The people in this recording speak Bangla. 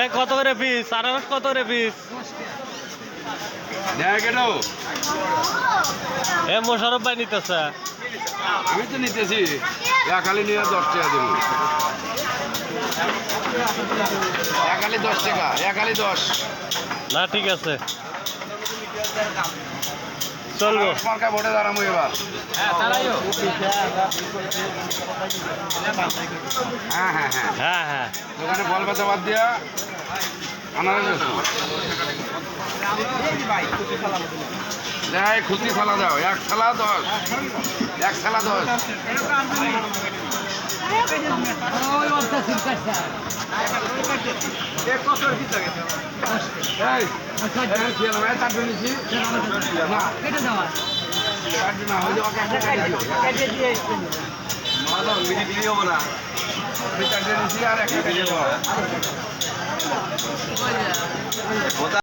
এ কত করে পিস? আনারস কত করে পিস? এ মোশারফ ভাই নিতেছে। আমি তো নিতেছি, একালি নিয়ে 10 টাকা দেবো। একালি 10 টাকা, একালি 10। না ঠিক আছে, চলবো। মার্কা ভোটে দাঁড়াবো এবার। হ্যাঁ হ্যাঁ হ্যাঁ, হ্যাঁ হ্যাঁ, দোকানে ফল পাতা বাদ দিয়া আনারস বেচো। দেয় খুশি থালা দাও, 1 থালা 10, 1 থালা 10। আর একটা